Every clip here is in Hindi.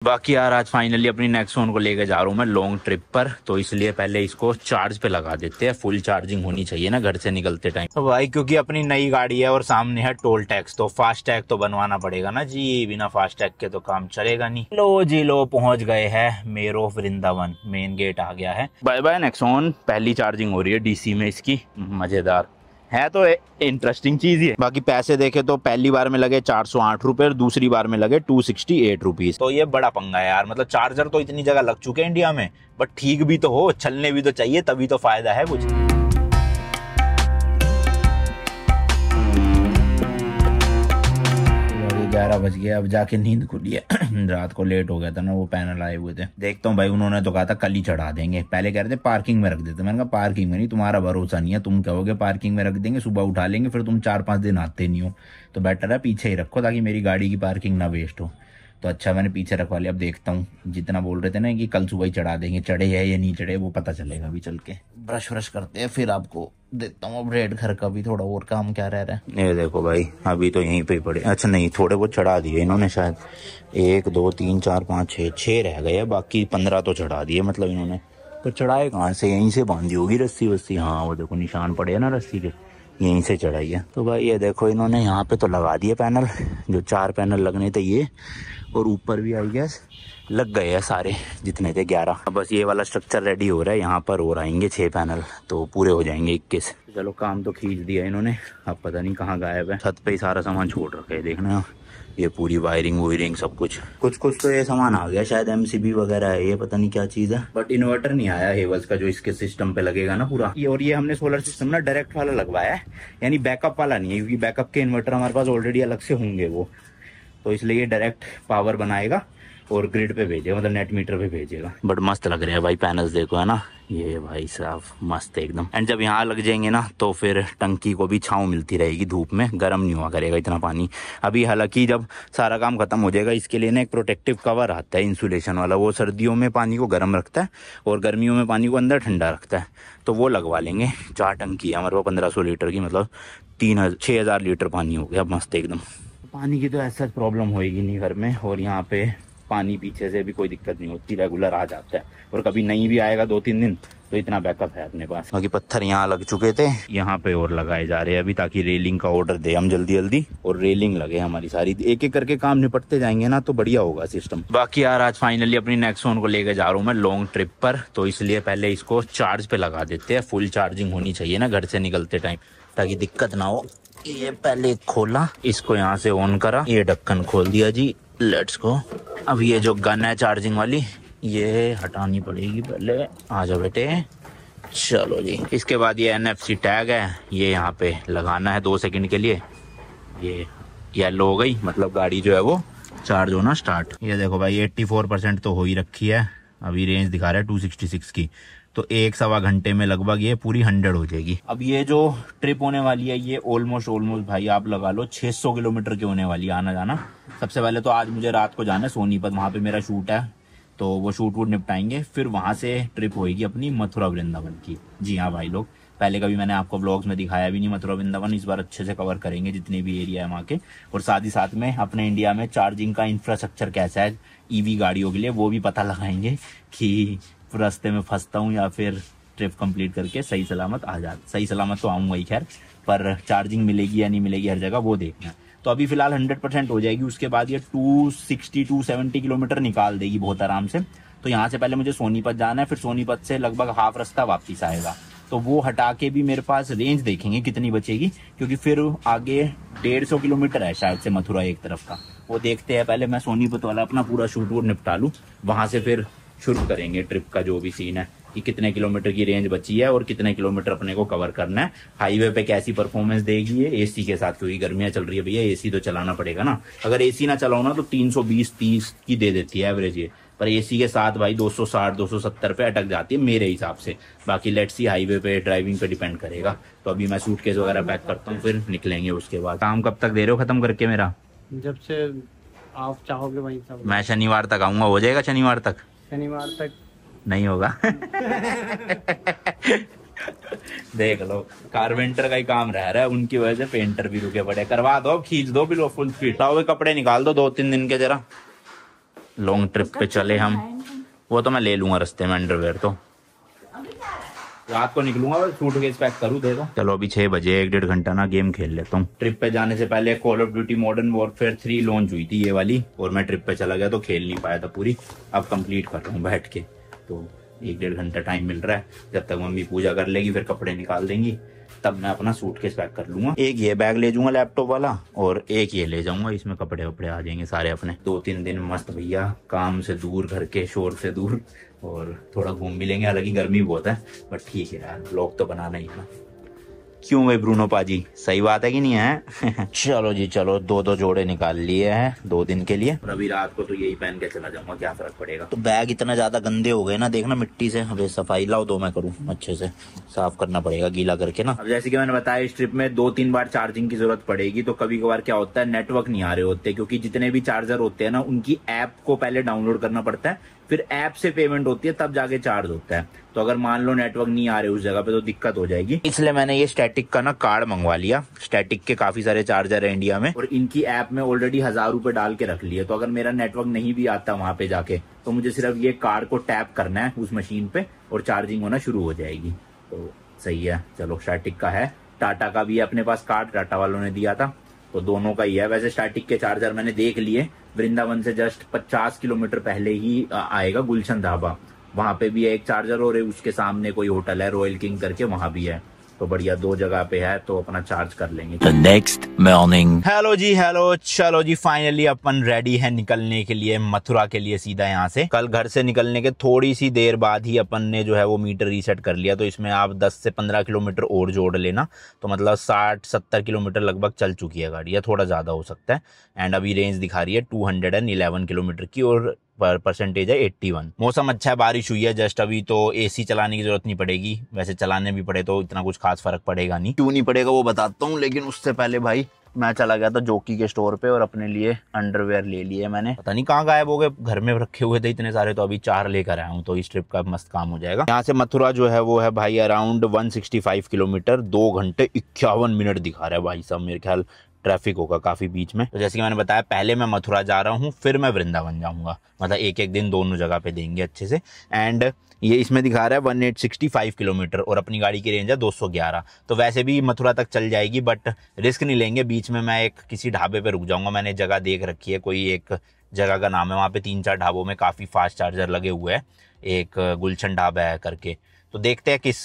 बाकी यार आज फाइनली अपनी नेक्सॉन को लेकर जा रहा हूँ मैं लॉन्ग ट्रिप पर, तो इसलिए पहले इसको चार्ज पे लगा देते हैं। फुल चार्जिंग होनी चाहिए ना घर से निकलते टाइम। तो भाई क्योंकि अपनी नई गाड़ी है और सामने है टोल टैक्स, तो फास्ट टैग तो बनवाना पड़ेगा ना जी, बिना फास्ट टैग के तो काम चलेगा नहीं। लो जी लो, पहुंच गए हैं मेरो वृंदावन, मेन गेट आ गया है। बाय बाय नेक्सॉन, पहली चार्जिंग हो रही है डीसी में इसकी, मजेदार है तो इंटरेस्टिंग चीज ही है। बाकी पैसे देखे तो पहली बार में लगे 408 रुपए और दूसरी बार में लगे 268 रुपीज। तो ये बड़ा पंगा है यार, मतलब चार्जर तो इतनी जगह लग चुके हैं इंडिया में, बट ठीक भी तो हो, चलने भी तो चाहिए, तभी तो फायदा है कुछ। 11 बज गया, अब जाके नींद खुली है। रात को लेट हो गया था ना, वो पैनल आए हुए थे। देखता हूँ भाई, उन्होंने तो कहा था कल ही चढ़ा देंगे, पहले कह रहे थे पार्किंग में रख देते। मैंने कहा पार्किंग में नहीं, तुम्हारा भरोसा नहीं है, तुम कहोगे पार्किंग में रख देंगे, सुबह उठा लेंगे, फिर तुम 4-5 दिन आते नहीं हो, तो बेटर है पीछे ही रखो ताकि मेरी गाड़ी की पार्किंग ना वेस्ट हो। तो अच्छा मैंने पीछे रखवा लिया। अब देखता हूँ, जितना बोल रहे थे ना कि कल सुबह ही चढ़ा देंगे, चढ़े है या नहीं चढ़े वो पता चलेगा अभी चल के। ब्रश व्रश करते हैं फिर आपको देता हूँ अपडेट। घर का भी थोड़ा और काम क्या रह रहा है। ये देखो भाई, अभी तो यहीं पे ही पड़े। अच्छा नहीं, थोड़े बहुत चढ़ा दिए इन्होंने शायद, 1 2 3 4 5 6 रह गए, बाकी 15 तो चढ़ा दिए मतलब इन्होंने। तो चढ़ाए कहाँ से, यहीं से बांधी होगी रस्सी वस्सी। हाँ वो देखो निशान पड़े है ना रस्सी के, यहीं से चढ़ाई है। तो भाई ये देखो इन्होंने यहाँ पे तो लगा दिए पैनल, जो 4 पैनल लगने थे ये, और ऊपर भी आई गैस लग गए हैं सारे जितने थे 11। बस ये वाला स्ट्रक्चर रेडी हो रहा है, यहाँ पर और आएंगे 6 पैनल, तो पूरे हो जाएंगे 21। चलो काम तो खींच दिया इन्होंने, अब पता नहीं कहाँ गायब है। छत पे ही सारा सामान छोड़ रखा है, देखना ये पूरी वायरिंग वायरिंग सब कुछ। कुछ तो ये सामान आ गया शायद, एमसीबी वगैरह है, ये पता नहीं क्या चीज है, बट इन्वर्टर नहीं आया हेवल्स का जो इसके सिस्टम पे लगेगा ना पूरा ये। और ये हमने सोलर सिस्टम ना डायरेक्ट वाला लगवाया है, यानी बैकअप वाला नहीं है, क्योंकि बैकअप के इन्वर्टर हमारे पास ऑलरेडी अलग से होंगे वो, तो इसलिए ये डायरेक्ट पावर बनाएगा और ग्रिड पे भेजेगा, मतलब नेट मीटर पे भेजेगा। बट मस्त लग रहे हैं भाई पैनल्स, देखो है ना, ये भाई साहब मस्त एकदम। एंड जब यहाँ लग जाएंगे ना तो फिर टंकी को भी छांव मिलती रहेगी, धूप में गर्म नहीं हुआ करेगा इतना पानी। अभी हालांकि जब सारा काम खत्म हो जाएगा, इसके लिए ना एक प्रोटेक्टिव कवर आता है इंसुलेशन वाला, वो सर्दियों में पानी को गर्म रखता है और गर्मियों में पानी को अंदर ठंडा रखता है, तो वो लगवा लेंगे। 4 टंकी है हमारे पास 1500 लीटर की, मतलब 6,000 लीटर पानी हो गया मस्त एकदम। पानी की तो ऐसा प्रॉब्लम होएगी नहीं घर में, और यहाँ पे पानी पीछे से भी कोई दिक्कत नहीं होती, रेगुलर आ जाता है, और कभी नहीं भी आएगा 2-3 दिन तो इतना बैकअप है अपने पास। बाकी पत्थर यहाँ लग चुके थे, यहाँ पे और लगाए जा रहे हैं अभी, ताकि रेलिंग का ऑर्डर दे हम जल्दी जल्दी, और रेलिंग लगे हमारी सारी। एक एक करके काम निपटते जाएंगे ना तो बढ़िया होगा सिस्टम। बाकी यार आज फाइनली अपनी नेक्सॉन को लेकर जा रहा हूँ मैं लॉन्ग ट्रिप पर, तो इसलिए पहले इसको चार्ज पे लगा देते हैं। फुल चार्जिंग होनी चाहिए ना घर से निकलते टाइम, ताकि दिक्कत ना हो। ये पहले खोला, इसको यहाँ से ऑन करा, ये ढक्कन खोल दिया जी, लेट्स गो। अब ये जो गन है चार्जिंग वाली, ये हटानी पड़ेगी पहले, आ जाओ बेटे, चलो जी। इसके बाद ये NFC टैग है, ये यहाँ पे लगाना है 2 सेकंड के लिए। ये येलो हो गई, मतलब गाड़ी जो है वो चार्ज होना स्टार्ट। ये देखो भाई 84% तो हो ही रखी है, अभी रेंज दिखा रहा है 266 की, तो 1-1.25 घंटे में लगभग ये पूरी 100 हो जाएगी। अब ये जो ट्रिप होने वाली है ये ऑलमोस्ट भाई आप लगा लो 600 किलोमीटर की होने वाली है आना जाना। सबसे पहले तो आज मुझे रात को जाना है सोनीपत, वहाँ पे मेरा शूट है, तो वो शूट वूट निपटाएंगे, फिर वहाँ से ट्रिप होएगी अपनी मथुरा वृंदावन की। जी हाँ भाई लोग, पहले कभी मैंने आपको व्लॉग्स में दिखाया भी नहीं मथुरा वृंदावन, इस बार अच्छे से कवर करेंगे जितने भी एरिया है वहाँ के, और साथ ही साथ में अपने इंडिया में चार्जिंग का इंफ्रास्ट्रक्चर कैसा है ईवी गाड़ियों के लिए वो भी पता लगाएंगे, कि रास्ते में फंसता हूँ या फिर ट्रिप कंप्लीट करके सही सलामत आ जा। सही सलामत तो आऊँगा ही खैर, पर चार्जिंग मिलेगी या नहीं मिलेगी हर जगह वो देखना। तो अभी फिलहाल 100% हो जाएगी, उसके बाद ये 260-270 किलोमीटर निकाल देगी बहुत आराम से। तो यहाँ से पहले मुझे सोनीपत जाना है, फिर सोनीपत से लगभग हाफ रास्ता वापस आएगा, तो वो हटा के भी मेरे पास रेंज देखेंगे कितनी बचेगी, क्योंकि फिर आगे 150 किलोमीटर है शायद से मथुरा एक तरफ का, वो देखते हैं। पहले मैं सोनीपत वाला अपना पूरा शूट वूट निपटा लूँ, वहां से फिर शुरू करेंगे ट्रिप का जो भी सीन है, कि कितने किलोमीटर की रेंज बची है और कितने किलोमीटर अपने को कवर करना है। हाईवे पे कैसी परफॉर्मेंस देगी ये एसी के साथ, क्योंकि गर्मियां चल रही है भैया, एसी तो चलाना पड़ेगा ना। अगर एसी ना चलाओ ना तो 320-30 की दे देती है एवरेज ये, पर एसी के साथ भाई 260-270 पे अटक जाती है मेरे हिसाब से। बाकी लेट्स सी, हाईवे पे ड्राइविंग पे डिपेंड करेगा। तो अभी मैं सूटकेस वगैरह पैक करता हूँ, फिर निकलेंगे उसके बाद। काम कब तक दे रहे हो खत्म करके मेरा? जब से आप चाहोगे वहीं तक। मैं शनिवार तक आऊंगा, हो जाएगा शनिवार तक? शनिवार तक नहीं होगा। देख लो, कारपेंटर का ही काम रह रहा है, उनकी वजह से पेंटर भी रुके पड़े। करवा दो, खींच दो बिल्कुल फुल स्पीड। लाओ कपड़े निकाल दो 2-3 दिन के, जरा लॉन्ग ट्रिप पे चले हम। वो तो मैं ले लूंगा रास्ते में अंडरवेयर, तो रात को निकलूंगा बस सूटकेस पैक करूँ दे दो। चलो अभी 6 बजे 1-1.5 घंटा ना गेम खेल लेता हूँ। ट्रिप पे जाने से पहले call of duty modern warfare 3 launch हुई थी ये वाली, और मैं ट्रिप पे चला गया तो खेल नहीं पाया था पूरी। अब कंप्लीट कर रहा हूँ बैठ के, तो 1-1.5 घंटा टाइम मिल रहा है। जब तक मम्मी पूजा कर लेगी फिर कपड़े निकाल देंगी, तब मैं अपना सूटकेस पैक कर लूंगा। एक ये बैग ले जाऊंगा लैपटॉप वाला, और एक ये ले जाऊंगा, इसमें कपड़े वपड़े आ जाएंगे सारे अपने। 2-3 दिन मस्त भैया, काम से दूर, घर के शोर से दूर, और थोड़ा घूम भी लेंगे। हालांकि गर्मी बहुत है, बट ठीक है यार, ब्लॉग तो बनाना ही है। क्यों भाई ब्रूनो पाजी, सही बात है कि नहीं है? चलो जी चलो, 2-2 जोड़े निकाल लिए हैं 2 दिन के लिए, और अभी रात को तो यही पहन के चला जाऊंगा, क्या फर्क पड़ेगा। तो बैग इतना ज्यादा गंदे हो गए ना, देखना मिट्टी से। अबे सफाई लाओ, दो मैं करूँ, अच्छे से साफ करना पड़ेगा गीला करके ना। अब जैसे कि मैंने बताया, इस ट्रिप में 2-3 बार चार्जिंग की जरूरत पड़ेगी। तो कभी कभार क्या होता है, नेटवर्क नहीं आ रहे होते, क्योंकि जितने भी चार्जर होते हैं ना, उनकी ऐप को पहले डाउनलोड करना पड़ता है, फिर ऐप से पेमेंट होती है, तब जाके चार्ज होता है। तो अगर मान लो नेटवर्क नहीं आ रहे उस जगह पे, तो दिक्कत हो जाएगी। इसलिए मैंने ये स्टैटिक का ना कार्ड मंगवा लिया। स्टैटिक के काफी सारे चार्जर है इंडिया में, और इनकी ऐप में ऑलरेडी 1000 रुपए डाल के रख लिए। तो अगर मेरा नेटवर्क नहीं भी आता वहां पे जाके, तो मुझे सिर्फ ये कार्ड को टैप करना है उस मशीन पे, और चार्जिंग होना शुरू हो जाएगी। तो सही है। चलो स्टैटिक का है, टाटा का भी है अपने पास कार्ड, टाटा वालों ने दिया था, तो दोनों का ही है। वैसे स्टैटिक के चार्जर मैंने देख लिए, वृंदावन से जस्ट 50 किलोमीटर पहले ही आएगा गुलशन ढाबा, वहां पे भी है एक चार्जर, और उसके सामने कोई होटल है रॉयल किंग करके, वहां भी है। तो बढ़िया, 2 जगह पे है, तो अपना चार्ज कर लेंगे। The next morning. हेलो जी हेलो, चलो जी फाइनली अपन रेडी है निकलने के लिए मथुरा के लिए सीधा यहाँ से। कल घर से निकलने के थोड़ी सी देर बाद ही अपन ने जो है वो मीटर रीसेट कर लिया, तो इसमें आप 10 से 15 किलोमीटर और जोड़ लेना, तो मतलब 60-70 किलोमीटर लगभग चल चुकी है गाड़ी, या थोड़ा ज़्यादा हो सकता है। एंड अभी रेंज दिखा रही है 211 किलोमीटर की, और परसेंटेज है 81। मौसम अच्छा है, बारिश हुई है जस्ट अभी, तो एसी चलाने की जरूरत नहीं पड़ेगी। वैसे चलाने भी पड़े तो इतना कुछ खास फर्क पड़ेगा नहीं। क्यों नहीं पड़ेगा वो बताता हूँ, लेकिन उससे पहले भाई मैं चला गया था जॉकी के स्टोर पे, और अपने लिए अंडरवेयर ले लिए मैंने। पता नहीं कहाँ गायब हो गए, घर में रखे हुए थे इतने सारे, तो अभी 4 लेकर आया हूँ, तो इस ट्रिप का मस्त काम हो जाएगा। यहाँ से मथुरा जो है वो है भाई अराउंड 165 किलोमीटर, 2 घंटे 51 मिनट दिखा रहा है भाई साहब। मेरे ख्याल ट्रैफिक होगा काफी बीच में। तो जैसे कि मैंने बताया, पहले मैं मथुरा जा रहा हूँ, फिर मैं वृंदावन जाऊंगा, मतलब एक दिन दोनों जगह पे देंगे अच्छे से। एंड ये इसमें दिखा रहा है 1865 किलोमीटर, और अपनी गाड़ी की रेंज है 211। तो वैसे भी मथुरा तक चल जाएगी, बट रिस्क नहीं लेंगे। बीच में मैं एक किसी ढाबे पे रुक जाऊंगा, मैंने जगह देख रखी है, कोई एक जगह का नाम है, वहाँ पे 3-4 ढाबों में काफ़ी फास्ट चार्जर लगे हुए हैं, एक गुलशन ढाबा है करके। तो देखते हैं किस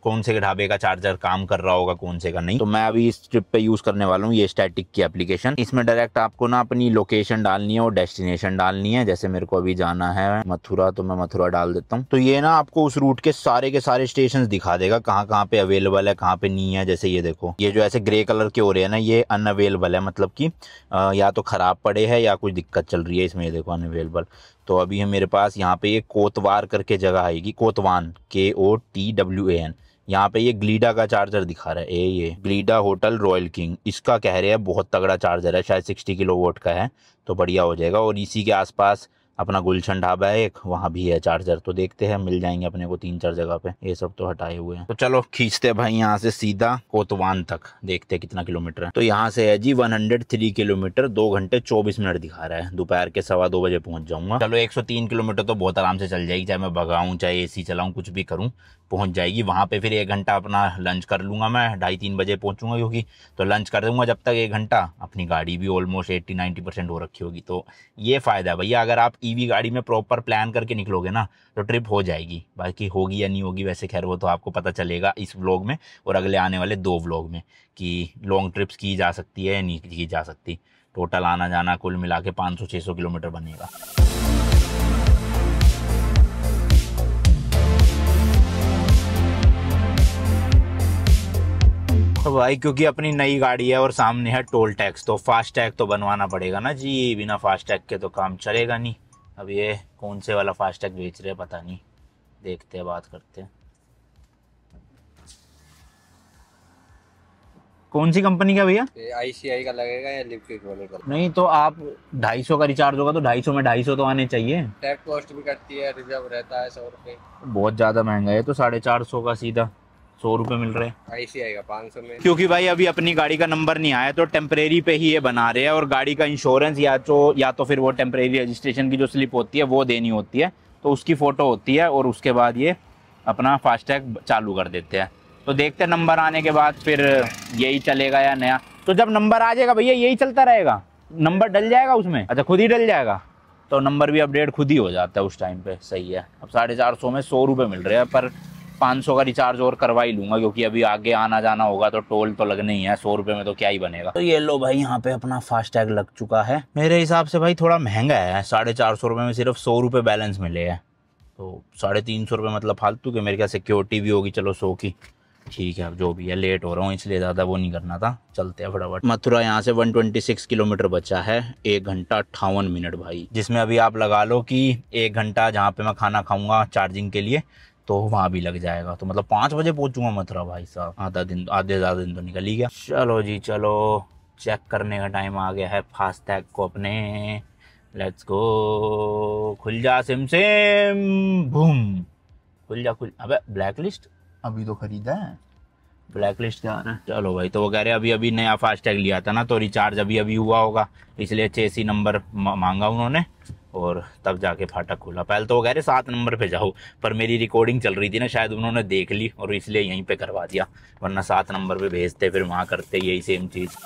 कौन से ढाबे का चार्जर काम कर रहा होगा, कौन से का नहीं। तो मैं अभी इस ट्रिप पे यूज करने वाला हूँ ये स्टैटिक की एप्लीकेशन। इसमें डायरेक्ट आपको ना अपनी लोकेशन डालनी है और डेस्टिनेशन डालनी है। जैसे मेरे को अभी जाना है मथुरा, तो मैं मथुरा डाल देता हूँ। तो ये ना आपको उस रूट के सारे स्टेशन दिखा देगा, कहाँ कहाँ पे अवेलेबल है, कहाँ पे नहीं है। जैसे ये देखो, ये जो ऐसे ग्रे कलर के हो रहे हैं ना, ये अनअवेलेबल है, मतलब कि या तो खराब पड़े हैं या कुछ दिक्कत चल रही है इसमें। ये देखो अनअवेलेबल। तो अभी है मेरे पास यहाँ पे ये कोतवार करके जगह आएगी, कोतवान, KOTWAN। यहाँ पे ये ग्लीडा का चार्जर दिखा रहा है, ये ग्लीडा होटल रॉयल किंग, इसका कह रहे हैं बहुत तगड़ा चार्जर है, शायद 60 किलोवाट का है, तो बढ़िया हो जाएगा। और इसी के आसपास अपना गुलशन ढाबा है एक, वहाँ भी है चार्जर। तो देखते हैं, मिल जाएंगे अपने को 3-4 जगह पे। ये सब तो हटाए हुए हैं। तो चलो खींचते हैं भाई यहाँ से सीधा कोतवान तक, देखते हैं कितना किलोमीटर है। तो यहाँ से है जी 103 किलोमीटर, 2 घंटे 24 मिनट दिखा रहा है। दोपहर के 2:15 बजे पहुंच जाऊंगा। चलो 103 किलोमीटर तो बहुत आराम से चल जाएगी, चाहे मैं भगाऊं चाहे AC चलाऊं, कुछ भी करूँ, पहुंच जाएगी। वहाँ पे फिर 1 घंटा अपना लंच कर लूंगा, मैं 2:30-3 बजे पहुंचूंगा, क्योंकि तो लंच कर दूंगा जब तक 1 घंटा। अपनी गाड़ी भी ऑलमोस्ट 80-90% हो रखी होगी। तो ये फायदा है भैया, अगर आप EV गाड़ी में प्रॉपर प्लान करके निकलोगे ना, तो ट्रिप हो जाएगी। बाकी होगी या नहीं होगी, वैसे खैर वो तो आपको पता चलेगा इस व्लॉग में और अगले आने वाले 2 व्लॉग में, कि लॉन्ग ट्रिप्स की जा सकती है या नहीं की जा सकती। टोटल आना जाना कुल मिला के 500-600 किलोमीटर बनेगा। तो भाई क्योंकि अपनी नई गाड़ी है और सामने है टोल टैक्स, तो फास्ट टैग तो बनवाना पड़ेगा ना जी, बिना फास्ट टैग के तो काम चलेगा नहीं। अब ये कौन से वाला फास्ट टैग बेच रहे हैं पता नहीं, देखते हैं, बात करते हैं। कौन सी कंपनी का भैया? ICI का लगेगा या इलेक्ट्रिक वाले का? नहीं तो आप 250 का रिचार्ज होगा तो 250 में 250 तो आने चाहिए। टैग कॉस्ट भी कटती है, रिजर्व रहता है 100 रुपये। बहुत ज़्यादा महंगा है, तो 450 का सीधा 100 रुपये मिल रहे हैं। ऐसे आएगा 500 में। क्योंकि भाई अभी अपनी गाड़ी का नंबर नहीं आया तो टेम्परेरी पे ही ये बना रहे हैं, और गाड़ी का इंश्योरेंस या तो फिर वो टेम्परेरी रजिस्ट्रेशन की जो स्लिप होती है वो देनी होती है, तो उसकी फ़ोटो होती है, और उसके बाद ये अपना फास्टैग चालू कर देते हैं। तो देखते हैं नंबर आने के बाद फिर यही चलेगा या नया। तो जब नंबर आ जाएगा भैया यही चलता रहेगा, नंबर डल जाएगा उसमें? अच्छा, खुद ही डल जाएगा, तो नंबर भी अपडेट खुद ही हो जाता है उस टाइम पे। सही है। अब 450 में 100 रुपये मिल रहे हैं, पर 500 का रिचार्ज और करवा ही लूँगा, क्योंकि अभी आगे आना जाना होगा तो टोल तो लगने ही है। 100 रुपये में तो क्या ही बनेगा। तो ये लो भाई, यहाँ पे अपना फास्टैग लग चुका है। मेरे हिसाब से भाई थोड़ा महंगा है, 450 रुपये में सिर्फ 100 रुपये बैलेंस मिले हैं, तो 350 रुपये मतलब फालतू के। मेरे क्या सिक्योरिटी भी होगी, चलो 100 की ठीक है। अब जो भी है, लेट हो रहा हूँ इसलिए ज़्यादा वो नहीं करना था। चलते हैं फटाफट। मथुरा यहाँ से 126 किलोमीटर बचा है, 1 घंटा 58 मिनट भाई, जिसमें अभी आप लगा लो कि 1 घंटा जहाँ पे मैं खाना खाऊंगा चार्जिंग के लिए, तो वहाँ भी लग जाएगा। तो मतलब 5 बजे पहुँचूंगा मथुरा भाई साहब। आधे ज़्यादा दिन तो निकल ही गया। चलो जी चलो, चेक करने का टाइम आ गया है फास्टैग को अपने। Let's go. खुल जा सिम सिम, बूम। खुल जा अबे ब्लैक लिस्ट अभी तो खरीदा है, ब्लैक लिस्ट क्या आ रहा है। चलो भाई, तो वो कह रहे अभी अभी नया फास्टैग लिया था ना, तो रिचार्ज अभी अभी हुआ होगा, इसलिए 86 नंबर मांगा उन्होंने, और तब जाके फाटक खुला। पहले तो वो कह रहे 7 नंबर पे जाओ, पर मेरी रिकॉर्डिंग चल रही थी ना, शायद उन्होंने देख ली और इसलिए यहीं पे करवा दिया, वरना 7 नंबर पे भेजते फिर वहाँ करते यही सेम चीज़।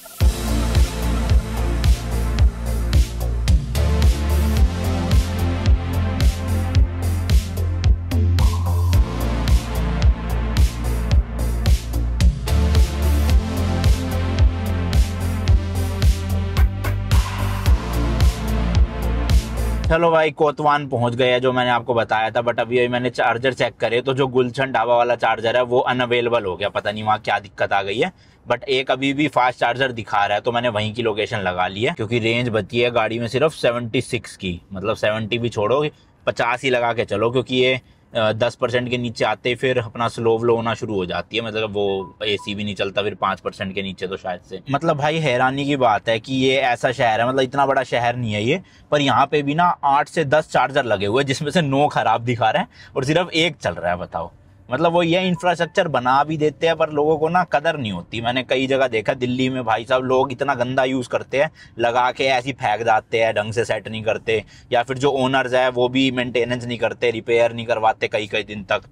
चलो भाई, कोतवान पहुंच गए हैं, जो मैंने आपको बताया था। बट अभी मैंने चार्जर चेक करे तो जो गुलशन ढाबा वाला चार्जर है वो अनअवेलेबल हो गया, पता नहीं वहाँ क्या दिक्कत आ गई है। बट एक अभी भी फास्ट चार्जर दिखा रहा है, तो मैंने वहीं की लोकेशन लगा ली है, क्योंकि रेंज बची है गाड़ी में सिर्फ 76 की। मतलब 70 भी छोड़ो, 50 ही लगा के चलो, क्योंकि ये 10% के नीचे आते ही फिर अपना स्लो व्लो होना शुरू हो जाती है। मतलब वो AC भी नहीं चलता फिर 5% के नीचे, तो शायद से। मतलब भाई हैरानी की बात है कि ये ऐसा शहर है, मतलब इतना बड़ा शहर नहीं है ये, पर यहाँ पे भी ना 8 से 10 चार्जर लगे हुए हैं, जिसमें से 9 खराब दिखा रहे हैं और सिर्फ 1 चल रहा है। बताओ, मतलब वो ये इंफ्रास्ट्रक्चर बना भी देते हैं, पर लोगों को ना कदर नहीं होती। मैंने कई जगह देखा, दिल्ली में भाई साहब लोग इतना गंदा यूज करते हैं, लगा के ऐसी फेंक जाते हैं, ढंग से सेट नहीं करते, या फिर जो ओनर्स है वो भी मेंटेनेंस नहीं करते, रिपेयर नहीं करवाते कई कई दिन तक।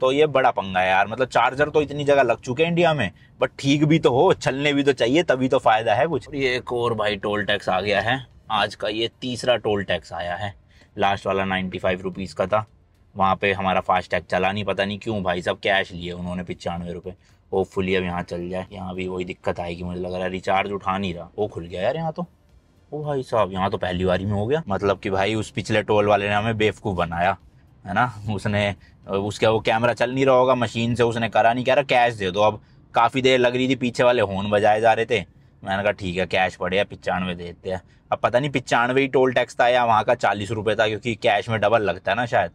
तो ये बड़ा पंगा है यार। मतलब चार्जर तो इतनी जगह लग चुके हैं इंडिया में, बट ठीक भी तो हो, चलने भी तो चाहिए, तभी तो फायदा है कुछ। ये एक और भाई टोल टैक्स आ गया है आज का, ये तीसरा टोल टैक्स आया है। लास्ट वाला 95 रुपीज़ का था, वहाँ पे हमारा फास्टैग चला नहीं, पता नहीं क्यों भाई साहब, कैश लिए उन्होंने 95 रुपये। होपफुली अब यहाँ चल जाए। यहाँ भी वही दिक्कत आएगी मुझे लग रहा है, रिचार्ज उठा नहीं रहा। वो खुल गया यार यहाँ तो, ओ भाई साहब यहाँ तो पहली बारी में हो गया। मतलब कि भाई उस पिछले टोल वाले ने हमें बेवकूफ़ बनाया है ना, उसने उसका वो कैमरा चल नहीं रहा होगा मशीन से, उसने करा नहीं, कह रहा कैश दे दो। अब काफ़ी देर लग रही थी, पीछे वाले हॉर्न बजाए जा रहे थे, मैंने कहा ठीक है कैश पड़े है, 95 देते हैं। अब पता नहीं 95 ही टोल टैक्स था या वहाँ का 40 रुपये था, क्योंकि कैश में डबल लगता है ना शायद।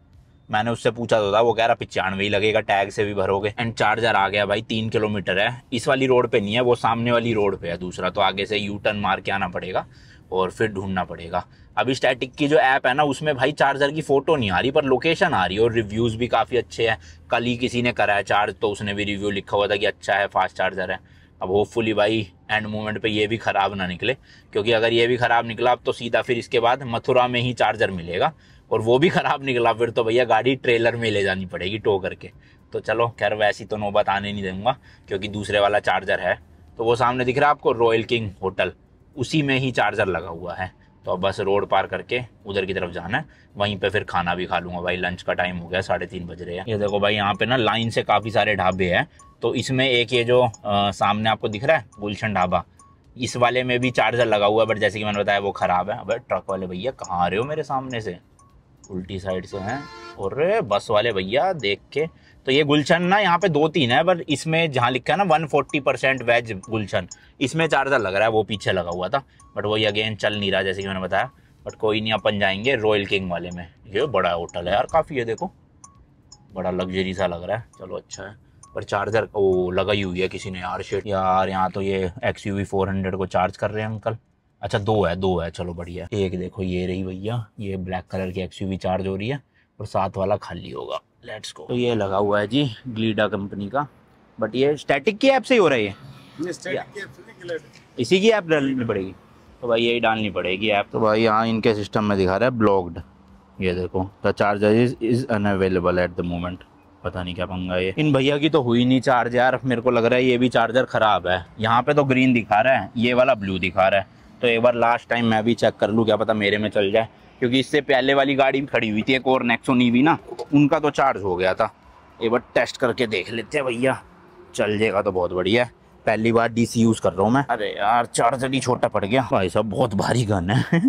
मैंने उससे पूछा तो था, वो कह रहा 95 ही लगेगा, टैग से भी भरोगे। एंड चार्जर आ गया भाई, 3 किलोमीटर है। इस वाली रोड पे नहीं है, वो सामने वाली रोड पे है दूसरा, तो आगे से यू टर्न मार के आना पड़ेगा और फिर ढूंढना पड़ेगा। अभी स्टैटिक की जो ऐप है ना, उसमें भाई चार्जर की फोटो नहीं आ रही, पर लोकेशन आ रही है, और रिव्यूज़ भी काफ़ी अच्छे हैं। कल ही किसी ने करा है चार्ज, तो उसने भी रिव्यू लिखा हुआ था कि अच्छा है, फास्ट चार्जर है। अब होपफुली भाई एंड मोमेंट पे ये भी ख़राब ना निकले, क्योंकि अगर ये भी ख़राब निकला अब तो सीधा फिर इसके बाद मथुरा में ही चार्जर मिलेगा, और वो भी ख़राब निकला फिर तो भैया गाड़ी ट्रेलर में ले जानी पड़ेगी टो करके। तो चलो खैर, वैसी तो नौबत आने नहीं दूंगा, क्योंकि दूसरे वाला चार्जर है। तो वो सामने दिख रहा है आपको रॉयल किंग होटल, उसी में ही चार्जर लगा हुआ है। तो अब बस रोड पार करके उधर की तरफ जाना है, वहीं पे फिर खाना भी खा लूँगा भाई। लंच का टाइम हो गया, 3:30 बज रहे हैं। ये देखो भाई, यहाँ पे ना लाइन से काफ़ी सारे ढाबे हैं, तो इसमें एक ये जो सामने आपको दिख रहा है गुलशन ढाबा, इस वाले में भी चार्जर लगा हुआ है, बट जैसे कि मैंने बताया वो ख़राब है। अब ट्रक वाले भैया कहाँ आ रहे हो मेरे सामने से, उल्टी साइड से हैं। और बस वाले भैया देख के, तो ये गुलशन ना यहाँ पे 2-3 है, पर इसमें जहाँ लिखा है ना 140% वेज गुलशन, इसमें चार्जर लग रहा है, वो पीछे लगा हुआ था, बट वो अगेन चल नहीं रहा जैसे कि मैंने बताया। बट कोई नहीं, अपन जाएंगे रॉयल किंग वाले में। ये बड़ा होटल है यार काफ़ी, ये देखो बड़ा लग्जरी सा लग रहा है। चलो अच्छा है, पर चार्जर ओ लगाई हुई है किसी ने यार, शेट यार। यहाँ तो ये XUV 400 को चार्ज कर रहे हैं अंकल। अच्छा दो है, चलो बढ़िया। एक देखो ये रही भैया, ये ब्लैक कलर की XUV चार्ज हो रही है, और साथ वाला खाली होगा। Let's go. तो ये लगा हुआ है जी ग्लीडा कंपनी का, बट ये स्टैटिक की ऐप से ही हो रहा है ये स्टैटिक की ऐप से नहीं क्लियर। इसी की ऐप डालनी पड़ेगी, तो भाई यही डालनी पड़ेगी ऐप। तो भाई यहाँ इनके सिस्टम में दिखा रहा है ब्लॉक्ड, ये देखो the charger is unavailable at the moment. पता नहीं क्या पंगा है। इन भैया की तो हुई नहीं चार्ज यार, मेरे को लग रहा है ये भी चार्जर खराब है। यहाँ पे तो ग्रीन दिखा रहा है, ये वाला ब्लू दिखा रहा है। तो एक बार लास्ट टाइम मैं भी चेक कर लूँ, क्या पता मेरे में चल जाए, क्योंकि इससे पहले वाली गाड़ी खड़ी हुई थी एक और नेक्सॉन ईवी ना, उनका तो चार्ज हो गया था। एक बार टेस्ट करके देख लेते हैं भैया, चल जाएगा तो बहुत बढ़िया है। पहली बार डीसी यूज कर रहा हूँ मैं। अरे यार चार्जर ही छोटा पड़ गया भाई साहब, बहुत भारी गन है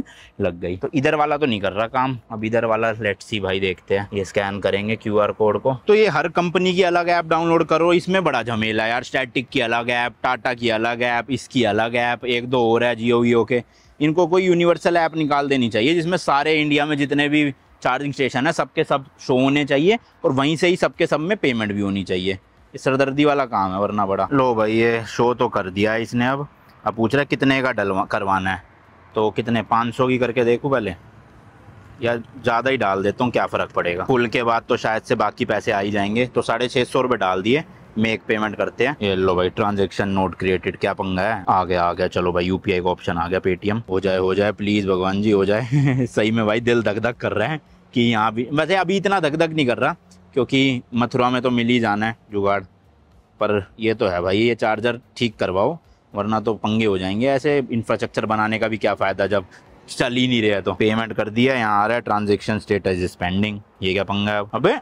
लग गई। तो इधर वाला तो नहीं कर रहा काम, अब इधर वाला लेट्स सी भाई देखते हैं। ये स्कैन करेंगे क्यूआर कोड को। तो ये हर कंपनी की अलग ऐप डाउनलोड करो, इसमें बड़ा झमेला यार। स्टैटिक की अलग ऐप, टाटा की अलग ऐप, इसकी अलग ऐप, एक दो और है जियो वीओ के। इनको कोई यूनिवर्सल ऐप निकाल देनी चाहिए जिसमें सारे इंडिया में जितने भी चार्जिंग स्टेशन है सबके सब शो होने चाहिए, और वहीं से ही सबके सब में पेमेंट भी होनी चाहिए। ये सरदर्दी वाला काम है वरना बड़ा। लो भाई ये शो तो कर दिया है इसने। अब पूछ रहा है कितने का करवाना है, तो कितने 500 की करके देखूँ पहले, या ज़्यादा ही डाल देता हूँ, क्या फ़र्क पड़ेगा। फुल के बाद तो शायद से बाकी पैसे आ ही जाएंगे। तो 650 रुपये डाल दिए, मेक पेमेंट करते हैं। ये लो भाई ट्रांजेक्शन नोट क्रिएटेड, क्या पंगा है। आ गया चलो भाई यूपीआई का ऑप्शन आ गया। पेटीएम हो जाए प्लीज़ भगवान जी हो जाए सही में भाई दिल धक धक कर रहे हैं कि यहाँ भी। वैसे अभी इतना धक धक नहीं कर रहा क्योंकि मथुरा में तो मिल ही जाना है जुगाड़। पर ये तो है भाई, ये चार्जर ठीक करवाओ वरना तो पंगे हो जाएंगे। ऐसे इंफ्रास्ट्रक्चर बनाने का भी क्या फ़ायदा जब चल ही नहीं रहे। तो पेमेंट कर दिया, यहाँ आ रहा है ट्रांजेक्शन स्टेटस इज पेंडिंग। ये क्या पंगा है, अबे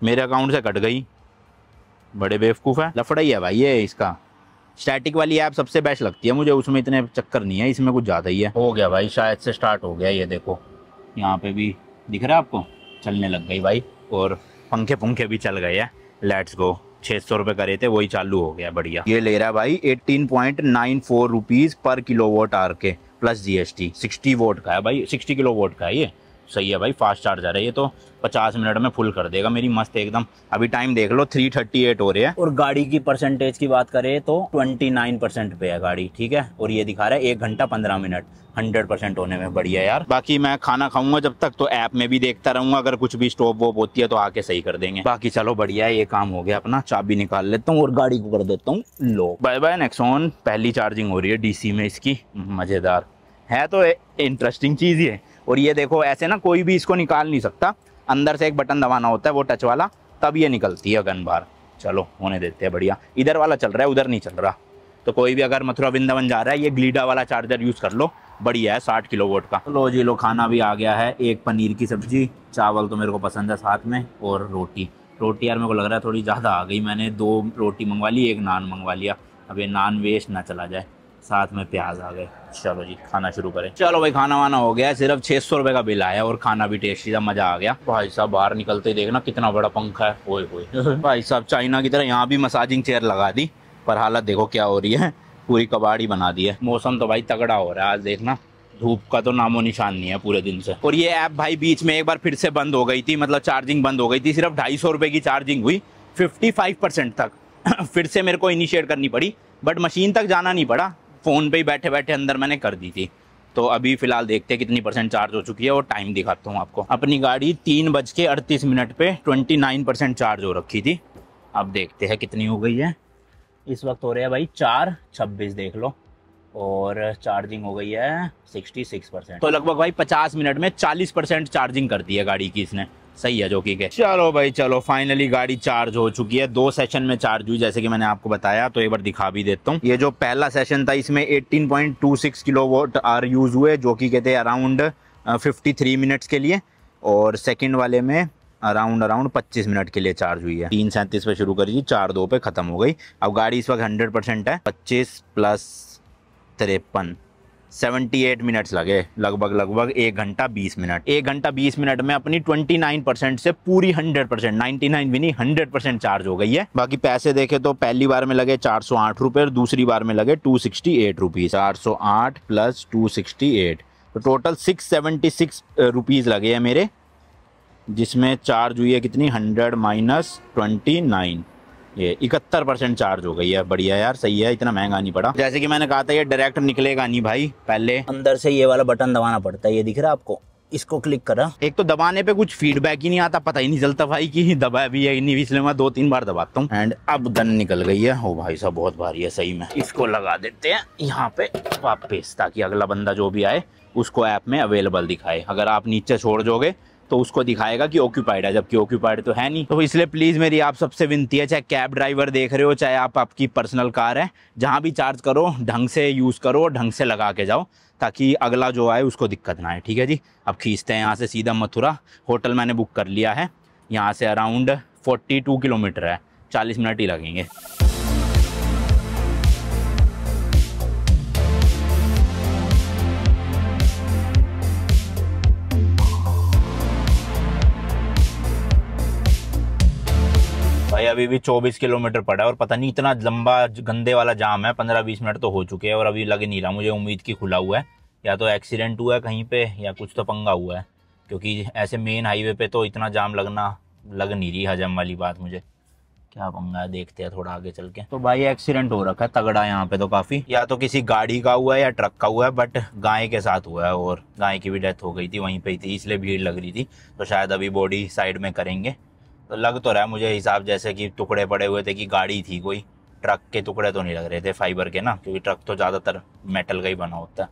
मेरे अकाउंट से कट गई। बड़े बेवकूफ़ है, लफड़ा ही है भाई ये इसका। स्टैटिक वाली ऐप सबसे बेस्ट लगती है मुझे, उसमें इतने चक्कर नहीं है, इसमें कुछ ज़्यादा ही है। हो गया भाई, शायद से स्टार्ट हो गया। ये देखो यहाँ पे भी दिख रहा है आपको, चलने लग गई भाई, और पंखे भी चल गए हैं। Let's go. 600 रुपये करे थे, वही चालू हो गया, बढ़िया। ये ले रहा है भाई 18.94 रुपीज़ पर किलोवाट आवर के प्लस जीएसटी। 60 वोट का है भाई, 60 किलो वोट का है ये। सही है भाई, फास्ट चार्जर है ये तो। 50 मिनट में फुल कर देगा मेरी मस्त एकदम। अभी टाइम देख लो 3:38 हो रहे हैं। और गाड़ी की परसेंटेज की बात करें तो 29% पे है गाड़ी, ठीक है। और ये दिखा रहा है 1 घंटा 15 मिनट, 100% होने में। बढ़िया यार। बाकी मैं खाना खाऊंगा जब तक, तो ऐप में भी देखता रहूंगा, अगर कुछ भी स्टॉप वॉप होती है तो आके सही कर देंगे। बाकी चलो बढ़िया है, ये काम हो गया अपना। चाबी निकाल लेता हूँ और गाड़ी को कर देता हूँ लो। Bye bye Nexon. पहली चार्जिंग हो रही है डीसी में इसकी, मज़ेदार है तो इंटरेस्टिंग चीज़ ही है। और ये देखो ऐसे ना कोई भी इसको निकाल नहीं सकता, अंदर से एक बटन दबाना होता है वो टच वाला, तब ये निकलती है गन बार। चलो होने देते हैं बढ़िया। इधर वाला चल रहा है, उधर नहीं चल रहा। तो कोई भी अगर मथुरा वृंदावन जा रहा है, ये ग्लीडा वाला चार्जर यूज़ कर लो, बढ़िया है 60 किलो वोट का। लो जी लो, खाना भी आ गया है। एक पनीर की सब्जी, चावल तो मेरे को पसंद है साथ में, और रोटी यार मेरे को लग रहा है थोड़ी ज़्यादा आ गई। मैंने 2 रोटी मंगवा ली, 1 नान मंगवा लिया। अब ये नान वेस्ट ना चला जाए, साथ में प्याज आ गए। चलो जी खाना शुरू करें। चलो भाई खाना वाना हो गया, सिर्फ 600 रुपये का बिल आया, और खाना भी टेस्टी था, मज़ा आ गया। भाई साहब बाहर निकलते ही देखना कितना बड़ा पंखा है, ओए होए भाई साहब चाइना की तरह यहाँ भी मसाजिंग चेयर लगा दी, पर हालत देखो क्या हो रही है, पूरी कबाड़ी बना दी है। मौसम तो भाई तगड़ा हो रहा है आज, देखना धूप का तो नामो निशान नहीं है पूरे दिन से। और ये ऐप भाई बीच में एक बार फिर से बंद हो गई थी, मतलब चार्जिंग बंद हो गई थी। सिर्फ 250 रुपये की चार्जिंग हुई 55% तक फिर से मेरे को इनिशिएट करनी पड़ी, बट मशीन तक जाना नहीं पड़ा, फ़ोन पे ही बैठे बैठे अंदर मैंने कर दी थी। तो अभी फ़िलहाल देखते हैं कितनी % चार्ज हो चुकी है, और टाइम दिखाता हूँ आपको। अपनी गाड़ी 3:38 पे 29% चार्ज हो रखी थी। अब देखते हैं कितनी हो गई है। इस वक्त हो रहा है भाई 4:26 देख लो, और चार्जिंग हो गई है 66%। तो लगभग भाई 50 मिनट में 40% चार्जिंग कर दी है गाड़ी की इसने। सही है जो कि चलो भाई चलो, फाइनली गाड़ी चार्ज हो चुकी है। 2 सेशन में चार्ज हुई जैसे कि मैंने आपको बताया, तो एक बार दिखा भी देता हूँ। ये जो पहला सेशन था इसमें 18.26 किलोवाट आवर यूज़ हुए, जो कि कहते हैं अराउंड 53 मिनट्स के लिए, और सेकंड वाले में अराउंड 25 मिनट के लिए चार्ज हुई है। 3:37 पे शुरू करी, 4:02 पे ख़त्म हो गई। अब गाड़ी इस वक्त 100% है। 25 + 53 78 मिनट्स लगे, लगभग 1 घंटा 20 मिनट। 1 घंटा 20 मिनट में अपनी 29% से पूरी 100%, 99 भी नहीं 100% चार्ज हो गई है। बाकी पैसे देखे तो पहली बार में लगे 408 रुपये, और दूसरी बार में लगे 268 रुपीज़। 408 + 268, तो टोटल 676 रुपीज़ लगे हैं मेरे, जिसमें चार्ज हुई है कितनी 100 - 29, ये 71% चार्ज हो गई है। बढ़िया यार, सही है, इतना महंगा नहीं पड़ा। जैसे कि मैंने कहा था ये डायरेक्ट निकलेगा नहीं भाई, पहले अंदर से ये वाला बटन दबाना पड़ता है, ये दिख रहा है आपको, इसको क्लिक करा, एक तो दबाने पे कुछ फीडबैक ही नहीं आता, पता ही नहीं चलता भाई कि दबाया भी है नहीं, इसलिए मैं 2-3 बार दबाता हूँ। एंड अब गन निकल गई है। ओ भाई साहब बहुत भारी है सही में। इसको लगा देते हैं यहाँ पे वापस, ताकि अगला बंदा जो भी आए उसको ऐप में अवेलेबल दिखाए। अगर आप नीचे छोड़ दोगे तो उसको दिखाएगा कि ऑक्यूपाइड है, जबकि ऑक्यूपाइड तो है नहीं। तो इसलिए प्लीज़ मेरी आप सबसे विनती है, चाहे कैब ड्राइवर देख रहे हो, चाहे आप आपकी पर्सनल कार है, जहाँ भी चार्ज करो ढंग से यूज़ करो, ढंग से लगा के जाओ, ताकि अगला जो आए उसको दिक्कत ना आए। ठीक है जी। अब खींचते हैं यहाँ से सीधा मथुरा। होटल मैंने बुक कर लिया है, यहाँ से अराउंड 42 किलोमीटर है, 40 मिनट ही लगेंगे। भाई अभी भी 24 किलोमीटर पड़ा है और पता नहीं इतना लंबा गंदे वाला जाम है, 15-20 मिनट तो हो चुके हैं और अभी लग नहीं रहा मुझे उम्मीद की खुला हुआ है। या तो एक्सीडेंट हुआ है कहीं पे या कुछ तो पंगा हुआ है, क्योंकि ऐसे मेन हाईवे पे तो इतना जाम लग नहीं रही हजम वाली बात मुझे। क्या पंगा है देखते हैं थोड़ा आगे चल के। तो भाई एक्सीडेंट हो रखा है तगड़ा यहाँ पे तो काफ़ी, या तो किसी गाड़ी का हुआ है या ट्रक का हुआ है, बट गाय के साथ हुआ है और गाय की भी डेथ हो गई थी, वहीं पर ही थी, इसलिए भीड़ लग रही थी। तो शायद अभी बॉडी साइड में करेंगे। तो लग तो रहा है मुझे हिसाब जैसे कि टुकड़े पड़े हुए थे कि गाड़ी थी कोई, ट्रक के टुकड़े तो नहीं लग रहे थे फाइबर के ना, क्योंकि ट्रक तो ज़्यादातर मेटल का ही बना होता है,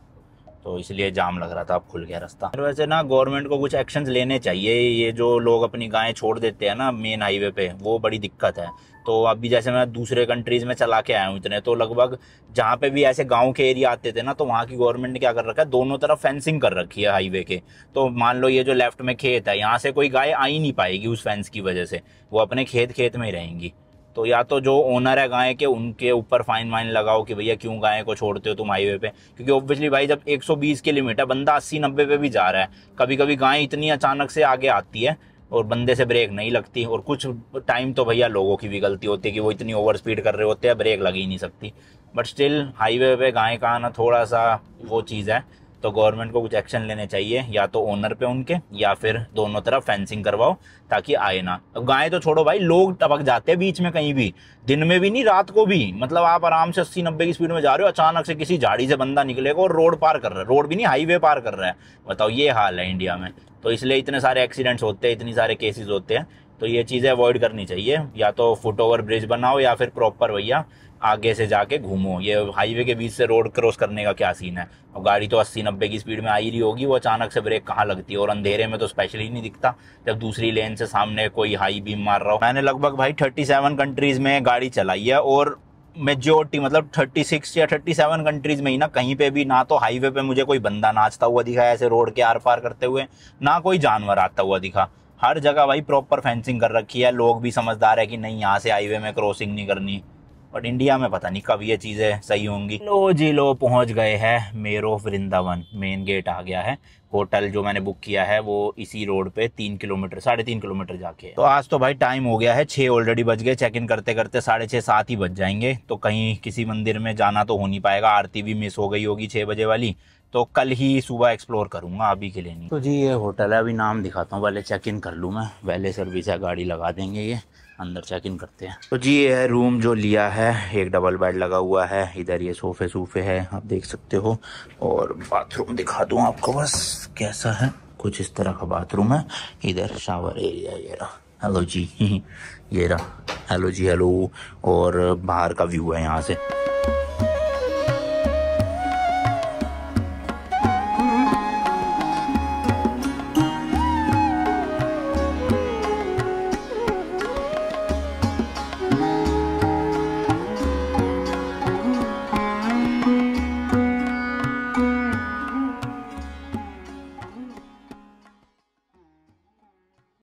तो इसलिए जाम लग रहा था। अब खुल गया रास्ता। वैसे ना गवर्नमेंट को कुछ एक्शंस लेने चाहिए। ये जो लोग अपनी गायें छोड़ देते हैं ना मेन हाईवे पे, वो बड़ी दिक्कत है। तो अभी जैसे मैं दूसरे कंट्रीज़ में चला के आया हूँ इतने, तो लगभग जहाँ पे भी ऐसे गांव के एरिया आते थे ना, तो वहाँ की गवर्नमेंट ने क्या कर रखा है, दोनों तरफ फेंसिंग कर रखी है हाईवे के। तो मान लो ये जो लेफ्ट में खेत है, यहाँ से कोई गाय आ ही नहीं पाएगी उस फेंस की वजह से, वो अपने खेत में ही रहेंगी। तो या तो जो ओनर है गाय के, उनके ऊपर फाइन वाइन लगाओ कि भैया क्यों गाय को छोड़ते हो तुम हाईवे पे, क्योंकि ऑब्वियसली भाई जब 120 किलोमीटर बंदा 80-90 पे भी जा रहा है, कभी कभी गाय इतनी अचानक से आगे आती है और बंदे से ब्रेक नहीं लगती। और कुछ टाइम तो भैया लोगों की भी गलती होती है कि वो इतनी ओवर स्पीड कर रहे होते हैं, ब्रेक लग ही नहीं सकती। बट स्टिल हाईवे पे गाय का आना थोड़ा सा वो चीज़ है। तो गवर्नमेंट को कुछ एक्शन लेने चाहिए, या तो ओनर पे उनके, या फिर दोनों तरफ फेंसिंग करवाओ ताकि आए ना। गाय तो छोड़ो भाई, लोग टपक जाते हैं बीच में कहीं भी, दिन में भी नहीं रात को भी। मतलब आप आराम से 80-90 की स्पीड में जा रहे हो, अचानक से किसी झाड़ी से बंदा निकलेगा और रोड पार कर रहा है, रोड भी नहीं हाईवे पार कर रहा है। बताओ, ये हाल है इंडिया में। तो इसलिए इतने सारे एक्सीडेंट्स होते हैं, इतनी सारे केसेस होते हैं। तो ये चीज़ें अवॉइड करनी चाहिए। या तो फुट ओवर ब्रिज बनाओ, या फिर प्रॉपर भैया आगे से जाके घूमो। ये हाईवे के बीच से रोड क्रॉस करने का क्या सीन है। और गाड़ी तो 80-90 की स्पीड में आ ही रही होगी, वो अचानक से ब्रेक कहाँ लगती है, और अंधेरे में तो स्पेशली नहीं दिखता जब दूसरी लेन से सामने कोई हाई बीम मार रहा हो। मैंने लगभग भाई 37 कंट्रीज़ में गाड़ी चलाई है, और मेजोरिटी मतलब 36 या 37 कंट्रीज़ में ही ना, कहीं पे भी ना तो हाईवे पे मुझे कोई बंदा नाचता हुआ दिखा ऐसे रोड के आर पार करते हुए, ना कोई जानवर आता हुआ दिखा। हर जगह भाई प्रॉपर फेंसिंग कर रखी है। लोग भी समझदार है कि नहीं यहाँ से हाईवे में क्रॉसिंग नहीं करनी। बट इंडिया में पता नहीं कब ये चीज़ें सही होंगी। लो जी लो, पहुँच गए हैं मेरो वृंदावन, मेन गेट आ गया है। होटल जो मैंने बुक किया है वो इसी रोड पे 3 किलोमीटर 3.5 किलोमीटर जाके है। तो आज तो भाई टाइम हो गया है, 6 ऑलरेडी बज गए। चेक इन करते करते 6:30-7 ही बज जाएंगे। तो कहीं किसी मंदिर में जाना तो हो नहीं पाएगा, आरती भी मिस हो गई होगी 6 बजे वाली। तो कल ही सुबह एक्सप्लोर करूंगा, अभी के लिए नहीं। तो जी ये होटल है, अभी नाम दिखाता हूँ, पहले चेक इन कर लूँ मैं। वैले सर्विस है, गाड़ी लगा देंगे, ये अंदर चेक इन करते हैं। तो जी ये है रूम जो लिया है, एक डबल बेड लगा हुआ है, इधर ये सोफे है आप देख सकते हो। और बाथरूम दिखा दूँ आपको बस कैसा है, कुछ इस तरह का बाथरूम है। इधर शावर एरिया ये रहा, हेलो जी ये रहा, हेलो जी हेलो। और बाहर का व्यू है यहाँ से।